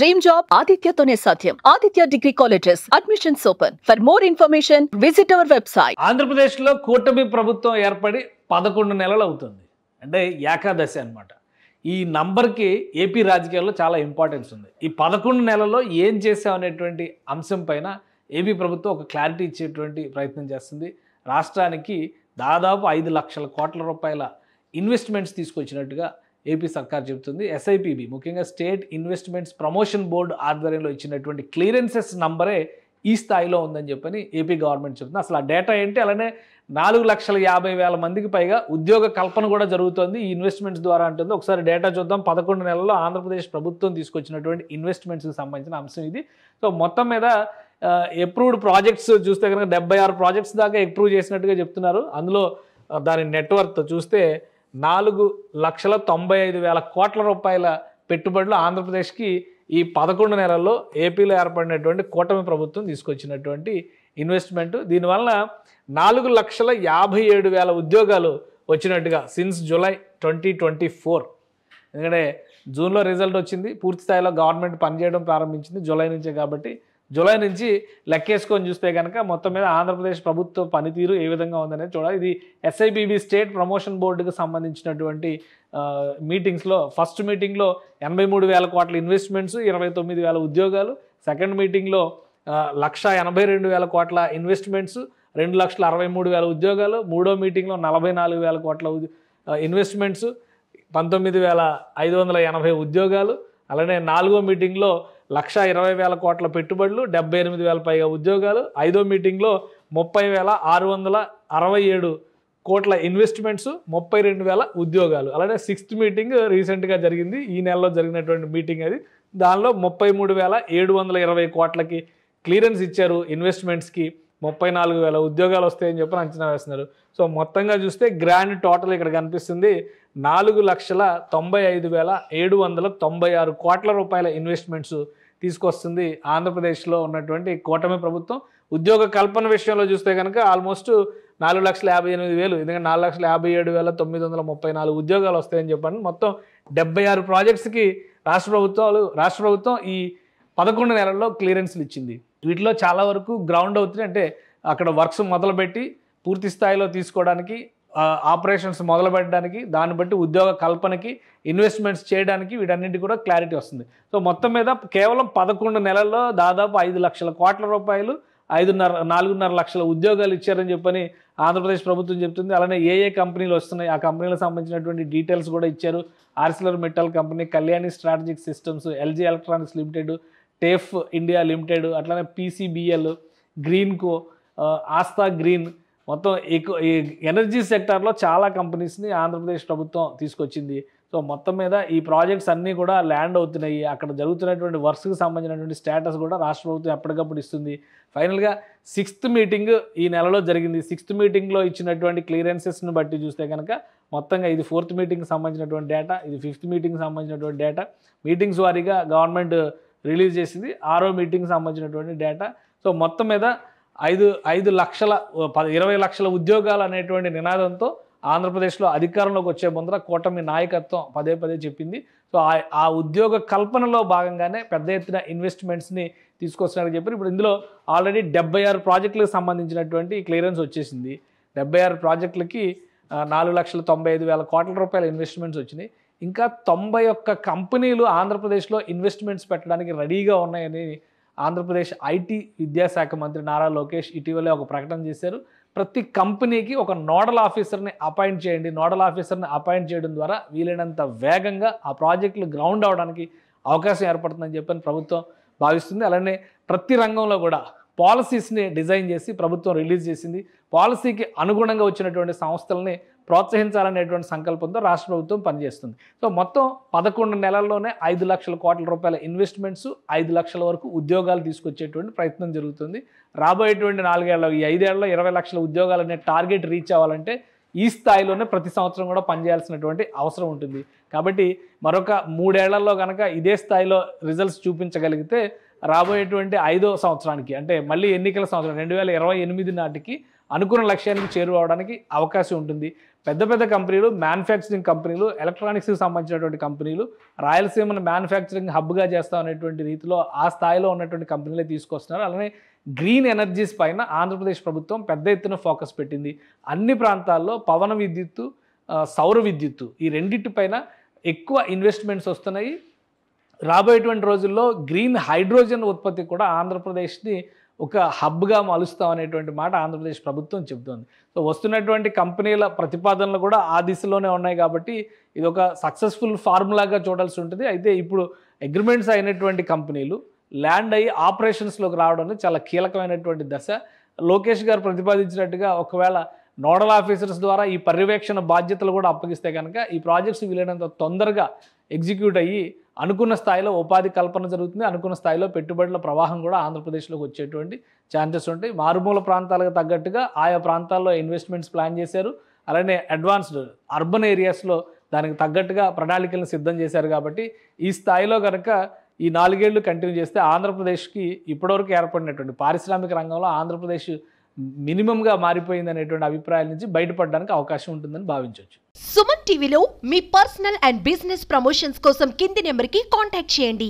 Dream job ఆదిత్యతోనే సాధ్యం. Aditya degree colleges admissions open. For more information visit our website. ఆంధ్రప్రదేశ్లో కూటమి ప్రభుత్వం ఏర్పడి 11 నెలలు అవుతుంది. అంటే ఏకాదశి అన్నమాట. ఈ నంబర్కి ఏపీ రాజకీయాల్లో చాలా ఇంపార్టెన్స్ ఉంది. ఈ 11 నెలల్లో ఏం చేసాం అనేటువంటి అంశం పైన ఏపీ ప్రభుత్వం ఒక క్లారిటీ ఇచ్చేటువంటి ప్రయత్నం చేస్తుంది. రాష్ట్రానికి దాదాపు 5 లక్షల కోట్ల రూపాయల ఇన్వెస్ట్మెంట్స్ తీసుకొచ్చినట్టుగా ఏపీ సర్కార్ చెబుతుంది. ఎస్ఐపిబి ముఖ్యంగా స్టేట్ ఇన్వెస్ట్మెంట్స్ ప్రమోషన్ బోర్డు ఆధ్వర్యంలో ఇచ్చినటువంటి క్లియరెన్సెస్ నంబరే ఈ స్థాయిలో ఉందని చెప్పని ఏపీ గవర్నమెంట్ చెబుతుంది. అసలు ఆ డేటా ఏంటి, అలానే 4,50,000 మందికి పైగా ఉద్యోగ కల్పన కూడా జరుగుతుంది ఈ ఇన్వెస్ట్మెంట్స్ ద్వారా అంటుంది. ఒకసారి డేటా చూద్దాం. 11 నెలల్లో ఆంధ్రప్రదేశ్ ప్రభుత్వం తీసుకొచ్చినటువంటి ఇన్వెస్ట్మెంట్స్కి సంబంధించిన అంశం ఇది. సో మొత్తం మీద అప్రూవ్డ్ ప్రాజెక్ట్స్ చూస్తే కనుక 76 ప్రాజెక్ట్స్ దాకా అప్రూవ్ చేసినట్టుగా చెప్తున్నారు. అందులో దాని నెట్వర్త్ చూస్తే 4,95,000 కోట్ల రూపాయల పెట్టుబడులు ఆంధ్రప్రదేశ్కి ఈ 11 నెలల్లో ఏపీలో ఏర్పడినటువంటి కూటమి ప్రభుత్వం తీసుకొచ్చినటువంటి ఇన్వెస్ట్మెంట్. దీనివల్ల 4,57,000 ఉద్యోగాలు వచ్చినట్టుగా సిన్స్ జూలై 2024. ఎందుకంటే జూన్లో రిజల్ట్ వచ్చింది, పూర్తి స్థాయిలో గవర్నమెంట్ పనిచేయడం ప్రారంభించింది జూలై నుంచే. కాబట్టి జూలై నుంచి లెక్కేసుకొని చూస్తే కనుక మొత్తం మీద ఆంధ్రప్రదేశ్ ప్రభుత్వ పనితీరు ఏ విధంగా ఉందనేది చూడాలి. ఇది ఎస్ఐబిబి స్టేట్ ప్రమోషన్ బోర్డుకి సంబంధించినటువంటి మీటింగ్స్లో ఫస్ట్ మీటింగ్లో 83,000 కోట్ల ఇన్వెస్ట్మెంట్స్, 29,000 ఉద్యోగాలు. సెకండ్ మీటింగ్లో 1,82,000 కోట్ల ఇన్వెస్ట్మెంట్స్, 2,63,000 ఉద్యోగాలు. మూడో మీటింగ్లో 44,000 కోట్ల ఇన్వెస్ట్మెంట్స్, 19,580 ఉద్యోగాలు. అలానే నాలుగో మీటింగ్లో 1,20,000 కోట్ల పెట్టుబడులు, 78,000 పైగా ఉద్యోగాలు. ఐదో మీటింగ్లో 30,667 కోట్ల ఇన్వెస్ట్మెంట్స్, 32,000 ఉద్యోగాలు. అలానే సిక్స్త్ మీటింగ్ రీసెంట్గా జరిగింది, ఈ నెలలో జరిగినటువంటి మీటింగ్ అది. దానిలో 33,720 కోట్లకి క్లియరెన్స్ ఇచ్చారు ఇన్వెస్ట్మెంట్స్కి. 34,000 ఉద్యోగాలు వస్తాయని చెప్పి అంచనా వేస్తున్నారు. సో మొత్తంగా చూస్తే గ్రాండ్ టోటల్ ఇక్కడ కనిపిస్తుంది 4,95,796 కోట్ల రూపాయల ఇన్వెస్ట్మెంట్స్ తీసుకొస్తుంది ఆంధ్రప్రదేశ్లో ఉన్నటువంటి కూటమి ప్రభుత్వం. ఉద్యోగ కల్పన విషయంలో చూస్తే కనుక ఆల్మోస్ట్ 4,58,000, ఎందుకంటే 4,57,934 ఉద్యోగాలు వస్తాయని చెప్పండి. మొత్తం 76 ప్రాజెక్ట్స్కి రాష్ట్ర ప్రభుత్వం ఈ 11 నెలల్లో క్లియరెన్స్లు ఇచ్చింది. వీటిలో చాలా వరకు గ్రౌండ్ అవుతుంది. అంటే అక్కడ వర్క్స్ మొదలుపెట్టి పూర్తి స్థాయిలో తీసుకోవడానికి, ఆపరేషన్స్ మొదలు పెట్టడానికి, దాన్ని బట్టి ఉద్యోగ కల్పనకి, ఇన్వెస్ట్మెంట్స్ చేయడానికి వీటన్నింటి కూడా క్లారిటీ వస్తుంది. సో మొత్తం మీద కేవలం 11 నెలల్లో దాదాపు 5 లక్షల కోట్ల రూపాయలు, 4.5 లక్షల ఉద్యోగాలు ఇచ్చారని చెప్పని ఆంధ్రప్రదేశ్ ప్రభుత్వం చెప్తుంది. అలానే ఏ కంపెనీలు వస్తున్నాయి, ఆ కంపెనీలకు సంబంధించినటువంటి డీటెయిల్స్ కూడా ఇచ్చారు. Arcelor metal company, Kalyani strategic systems, LG electronics limited, TAFE India limited, అట్లానే పీసీబీఎల్, గ్రీన్కో, ఆస్థా గ్రీన్, మొత్తం ఎనర్జీ సెక్టార్లో చాలా కంపెనీస్ని ఆంధ్రప్రదేశ్ ప్రభుత్వం తీసుకొచ్చింది. సో మొత్తం మీద ఈ ప్రాజెక్ట్స్ అన్నీ కూడా ల్యాండ్ అవుతున్నాయి. అక్కడ జరుగుతున్నటువంటి వర్క్స్కి సంబంధించినటువంటి స్టేటస్ కూడా రాష్ట్ర ప్రభుత్వం ఎప్పటికప్పుడు ఇస్తుంది. ఫైనల్గా సిక్స్త్ మీటింగ్ ఈ నెలలో జరిగింది. సిక్స్త్ మీటింగ్లో ఇచ్చినటువంటి క్లియరెన్సెస్ని బట్టి చూస్తే కనుక మొత్తంగా ఇది ఫోర్త్ మీటింగ్కి సంబంధించినటువంటి డేటా, ఇది ఫిఫ్త్ మీటింగ్కి సంబంధించినటువంటి డేటా. మీటింగ్స్ వారీగా గవర్నమెంట్ రిలీజ్ చేసింది. 6వ మీటింగ్కి సంబంధించినటువంటి డేటా. సో మొత్తం మీద 5 లక్షల 20 లక్షల ఉద్యోగాలు అనేటువంటి నినాదంతో ఆంధ్రప్రదేశ్లో అధికారంలోకి వచ్చే ముందర కూటమి నాయకత్వం పదే చెప్పింది. సో ఆ ఉద్యోగ కల్పనలో భాగంగానే పెద్ద ఎత్తున ఇన్వెస్ట్మెంట్స్ని తీసుకొస్తున్నారని చెప్పి ఇప్పుడు ఇందులో ఆల్రెడీ 76 ప్రాజెక్టులకు సంబంధించినటువంటి క్లియరెన్స్ వచ్చేసింది. 76 ప్రాజెక్టులకి 4,95,000 కోట్ల రూపాయల ఇన్వెస్ట్మెంట్స్ వచ్చినాయి. ఇంకా 91 కంపెనీలు ఆంధ్రప్రదేశ్లో ఇన్వెస్ట్మెంట్స్ పెట్టడానికి రెడీగా ఉన్నాయని ఆంధ్రప్రదేశ్ ఐటీ విద్యాశాఖ మంత్రి నారా లోకేష్ ఇటీవలే ఒక ప్రకటన చేశారు. ప్రతి కంపెనీకి ఒక నోడల్ ఆఫీసర్ని అపాయింట్ చేయండి. నోడల్ ఆఫీసర్ని అపాయింట్ చేయడం ద్వారా వీలైనంత వేగంగా ఆ ప్రాజెక్టులు గ్రౌండ్ అవడానికి అవకాశం ఏర్పడుతుందని చెప్పని ప్రభుత్వం భావిస్తుంది. అలానే ప్రతి రంగంలో కూడా పాలసీస్ని డిజైన్ చేసి ప్రభుత్వం రిలీజ్ చేసింది. పాలసీకి అనుగుణంగా వచ్చినటువంటి సంస్థలని ప్రోత్సహించాలనేటువంటి సంకల్పంతో రాష్ట్ర ప్రభుత్వం పనిచేస్తుంది. సో మొత్తం 11 నెలల్లోనే 5 లక్షల కోట్ల రూపాయల ఇన్వెస్ట్మెంట్స్, 5 లక్షల వరకు ఉద్యోగాలు తీసుకొచ్చేటువంటి ప్రయత్నం జరుగుతుంది. రాబోయేటువంటి 4 ఏళ్ళలో, ఈ 5 ఏళ్లలో 20 లక్షల ఉద్యోగాలు అనే టార్గెట్ రీచ్ అవ్వాలంటే ఈ స్థాయిలోనే ప్రతి సంవత్సరం కూడా పనిచేయాల్సినటువంటి అవసరం ఉంటుంది. కాబట్టి మరొక 3 ఏళ్లలో కనుక ఇదే స్థాయిలో రిజల్ట్స్ చూపించగలిగితే రాబోయేటువంటి 5వ సంవత్సరానికి, అంటే మళ్ళీ ఎన్నికల సంవత్సరం 2028 నాటికి అనుకున్న లక్ష్యానికి చేరువవడానికి అవకాశం ఉంటుంది. పెద్ద పెద్ద కంపెనీలు, మ్యానుఫ్యాక్చరింగ్ కంపెనీలు, ఎలక్ట్రానిక్స్కి సంబంధించినటువంటి కంపెనీలు రాయలసీమను మ్యానుఫ్యాక్చరింగ్ హబ్గా చేస్తాం అనేటువంటి రీతిలో ఆ స్థాయిలో ఉన్నటువంటి కంపెనీలే తీసుకొస్తున్నారు. అలానే గ్రీన్ ఎనర్జీస్ పైన ఆంధ్రప్రదేశ్ ప్రభుత్వం పెద్ద ఎత్తున ఫోకస్ పెట్టింది. అన్ని ప్రాంతాల్లో పవన విద్యుత్తు, సౌర విద్యుత్తు ఈ రెండింటిపైన ఎక్కువ ఇన్వెస్ట్మెంట్స్ వస్తున్నాయి. రాబోయేటువంటి రోజుల్లో గ్రీన్ హైడ్రోజన్ ఉత్పత్తి కూడా ఆంధ్రప్రదేశ్ని ఒక హబ్గా మలుస్తాం అనేటువంటి మాట ఆంధ్రప్రదేశ్ ప్రభుత్వం చెబుతోంది. సో వస్తున్నటువంటి కంపెనీల ప్రతిపాదనలు కూడా ఆ దిశలోనే ఉన్నాయి కాబట్టి ఇది ఒక సక్సెస్ఫుల్ ఫార్ములాగా చూడాల్సి ఉంటుంది. అయితే ఇప్పుడు అగ్రిమెంట్స్ అయినటువంటి కంపెనీలు ల్యాండ్ అయ్యి ఆపరేషన్స్లోకి రావడం అనేది చాలా కీలకమైనటువంటి దశ. లోకేష్ గారు ప్రతిపాదించినట్టుగా ఒకవేళ నోడల్ ఆఫీసర్స్ ద్వారా ఈ పర్యవేక్షణ బాధ్యతలు కూడా అప్పగిస్తే కనుక ఈ ప్రాజెక్ట్స్ వీలైనంత తొందరగా ఎగ్జిక్యూట్ అయ్యి అనుకున్న స్థాయిలో ఉపాధి కల్పన జరుగుతుంది. అనుకున్న స్థాయిలో పెట్టుబడుల ప్రవాహం కూడా ఆంధ్రప్రదేశ్లోకి వచ్చేటువంటి ఛాన్సెస్ ఉంటాయి. మారుమూల ప్రాంతాలకు తగ్గట్టుగా ఆయా ప్రాంతాల్లో ఇన్వెస్ట్మెంట్స్ ప్లాన్ చేశారు. అలానే అడ్వాన్స్డ్ అర్బన్ ఏరియాస్లో దానికి తగ్గట్టుగా ప్రణాళికలను సిద్ధం చేశారు. కాబట్టి ఈ స్థాయిలో కనుక ఈ 4 ఏళ్ళు కంటిన్యూ చేస్తే ఆంధ్రప్రదేశ్కి ఇప్పటివరకు ఏర్పడినటువంటి పారిశ్రామిక రంగంలో ఆంధ్రప్రదేశ్ మినిమంగా మారిపోయింది అనేటువంటి అభిప్రాయాల నుంచి బయటపడడానికి అవకాశం ఉంటుందని భావించవచ్చు. సుమన్ టీవీలో మీ పర్సనల్ అండ్ బిజినెస్ ప్రమోషన్స్ కోసం కింది నెంబర్కి కాంటాక్ట్ చేయండి.